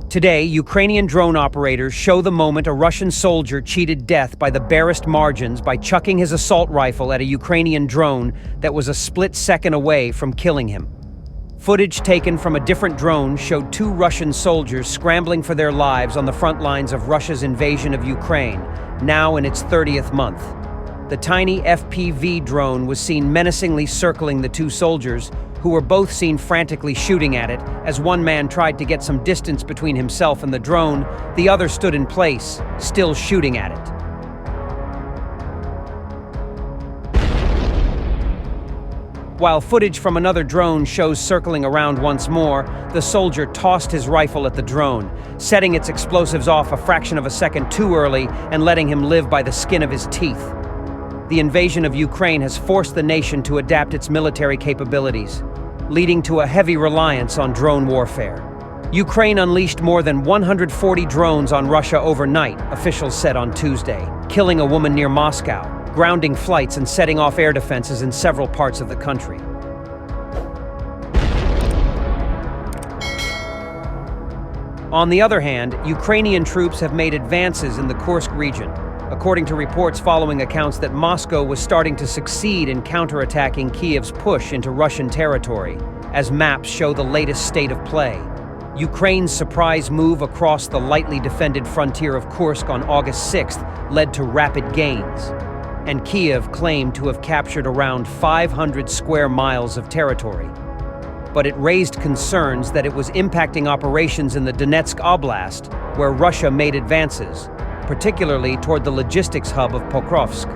Today, Ukrainian drone operators show the moment a Russian soldier cheated death by the barest margins by chucking his assault rifle at a Ukrainian drone that was a split second away from killing him. Footage taken from a different drone showed two Russian soldiers scrambling for their lives on the front lines of Russia's invasion of Ukraine, now in its 30th month. The tiny FPV drone was seen menacingly circling the two soldiers, who were both seen frantically shooting at it. As one man tried to get some distance between himself and the drone, the other stood in place, still shooting at it. While footage from another drone shows circling around once more, the soldier tossed his rifle at the drone, setting its explosives off a fraction of a second too early and letting him live by the skin of his teeth. The invasion of Ukraine has forced the nation to adapt its military capabilities, leading to a heavy reliance on drone warfare. Ukraine unleashed more than 140 drones on Russia overnight, officials said on Tuesday, killing a woman near Moscow, grounding flights and setting off air defenses in several parts of the country. On the other hand, Ukrainian troops have made advances in the Kursk region, according to reports following accounts that Moscow was starting to succeed in counterattacking Kiev's push into Russian territory, as maps show the latest state of play. Ukraine's surprise move across the lightly defended frontier of Kursk on August 6th led to rapid gains, and Kiev claimed to have captured around 500 square miles of territory. But it raised concerns that it was impacting operations in the Donetsk Oblast, where Russia made advances, particularly toward the logistics hub of Pokrovsk.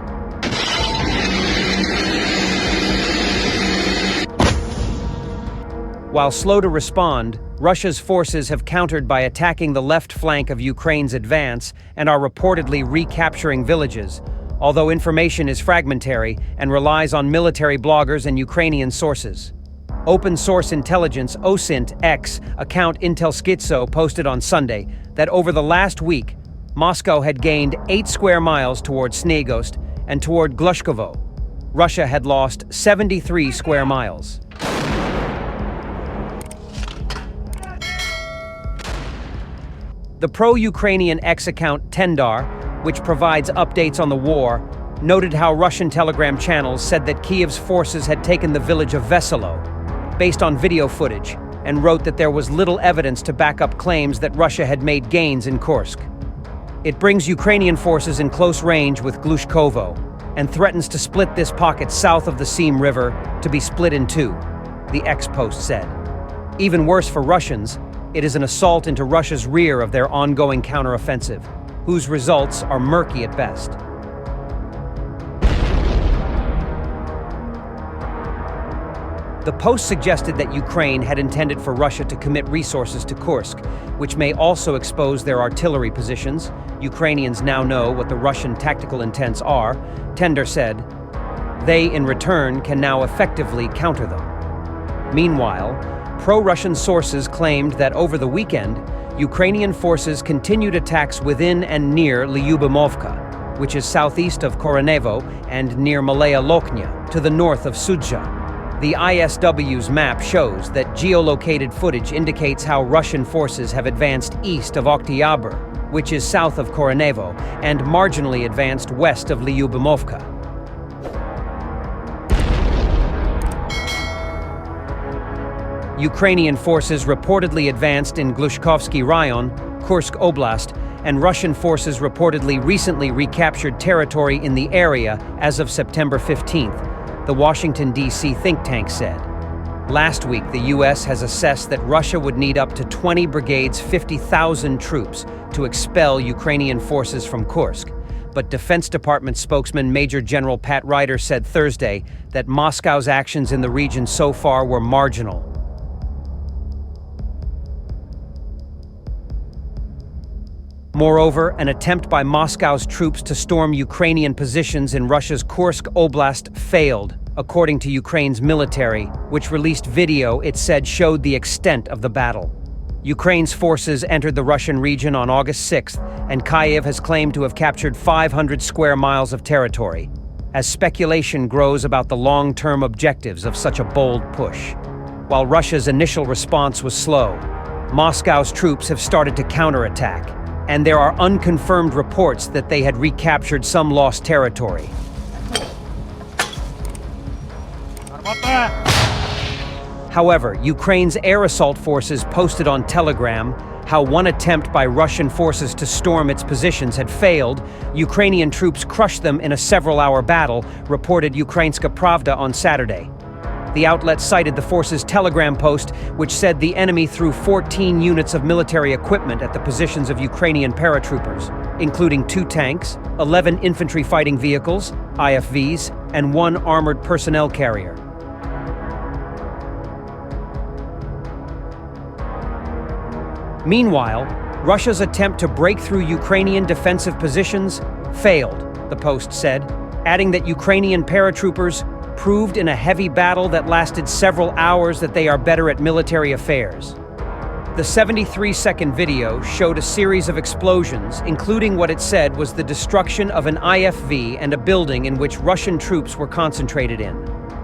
While slow to respond, Russia's forces have countered by attacking the left flank of Ukraine's advance and are reportedly recapturing villages, although information is fragmentary and relies on military bloggers and Ukrainian sources. Open source intelligence OSINT X account Intelskitso posted on Sunday that over the last week, Moscow had gained 8 square miles toward Snegost and toward Glushkovo. Russia had lost 73 square miles. The pro-Ukrainian X account Tendar, which provides updates on the war, noted how Russian telegram channels said that Kiev's forces had taken the village of Veselo, based on video footage, and wrote that there was little evidence to back up claims that Russia had made gains in Kursk. It brings Ukrainian forces in close range with Glushkovo and threatens to split this pocket south of the Seam River to be split in two, the X post said. Even worse for Russians, it is an assault into Russia's rear of their ongoing counteroffensive, whose results are murky at best. The post suggested that Ukraine had intended for Russia to commit resources to Kursk, which may also expose their artillery positions. Ukrainians now know what the Russian tactical intents are, Tender said. They, in return, can now effectively counter them. Meanwhile, pro-Russian sources claimed that over the weekend, Ukrainian forces continued attacks within and near Lyubimovka, which is southeast of Koronevo, and near Malaya Loknya, to the north of Sudzha. The ISW's map shows that geolocated footage indicates how Russian forces have advanced east of Oktyabr, which is south of Koronevo, and marginally advanced west of Lyubimovka. Ukrainian forces reportedly advanced in Glushkovsky Raion, Kursk Oblast, and Russian forces reportedly recently recaptured territory in the area as of September 15th, the Washington, D.C. think tank said. Last week, the U.S. has assessed that Russia would need up to 20 brigades, 50,000 troops to expel Ukrainian forces from Kursk. But Defense Department spokesman Major General Pat Ryder said Thursday that Moscow's actions in the region so far were marginal. Moreover, an attempt by Moscow's troops to storm Ukrainian positions in Russia's Kursk Oblast failed, according to Ukraine's military, which released video it said showed the extent of the battle. Ukraine's forces entered the Russian region on August 6th, and Kyiv has claimed to have captured 500 square miles of territory, as speculation grows about the long-term objectives of such a bold push. While Russia's initial response was slow, Moscow's troops have started to counterattack, and there are unconfirmed reports that they had recaptured some lost territory. However, Ukraine's air assault forces posted on Telegram how one attempt by Russian forces to storm its positions had failed. Ukrainian troops crushed them in a several-hour battle, reported Ukrainska Pravda on Saturday. The outlet cited the forces' Telegram post, which said the enemy threw 14 units of military equipment at the positions of Ukrainian paratroopers, including 2 tanks, 11 infantry fighting vehicles, IFVs, and 1 armored personnel carrier. Meanwhile, Russia's attempt to break through Ukrainian defensive positions failed, the post said, adding that Ukrainian paratroopers proved in a heavy battle that lasted several hours that they are better at military affairs. The 73-second video showed a series of explosions, including what it said was the destruction of an IFV and a building in which Russian troops were concentrated in.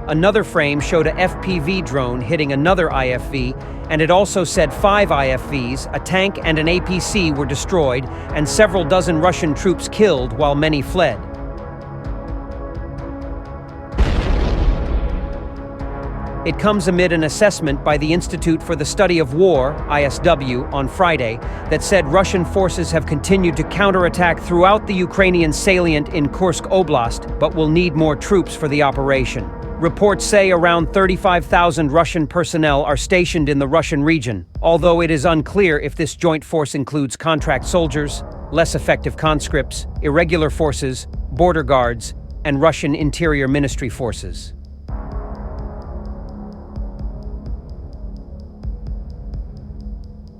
Another frame showed a FPV drone hitting another IFV, and it also said 5 IFVs, a tank and an APC were destroyed, and several dozen Russian troops killed while many fled. It comes amid an assessment by the Institute for the Study of War, ISW, on Friday that said Russian forces have continued to counterattack throughout the Ukrainian salient in Kursk Oblast, but will need more troops for the operation. Reports say around 35,000 Russian personnel are stationed in the Russian region, although it is unclear if this joint force includes contract soldiers, less effective conscripts, irregular forces, border guards, and Russian Interior Ministry forces.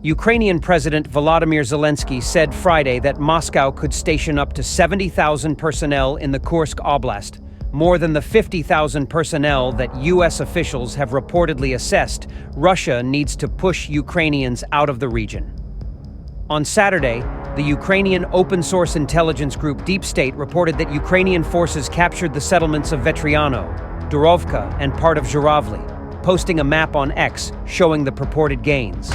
Ukrainian President Volodymyr Zelensky said Friday that Moscow could station up to 70,000 personnel in the Kursk Oblast, more than the 50,000 personnel that U.S. officials have reportedly assessed Russia needs to push Ukrainians out of the region. On Saturday, the Ukrainian open-source intelligence group Deep State reported that Ukrainian forces captured the settlements of Vetriano, Durovka, and part of Zhuravli, posting a map on X showing the purported gains.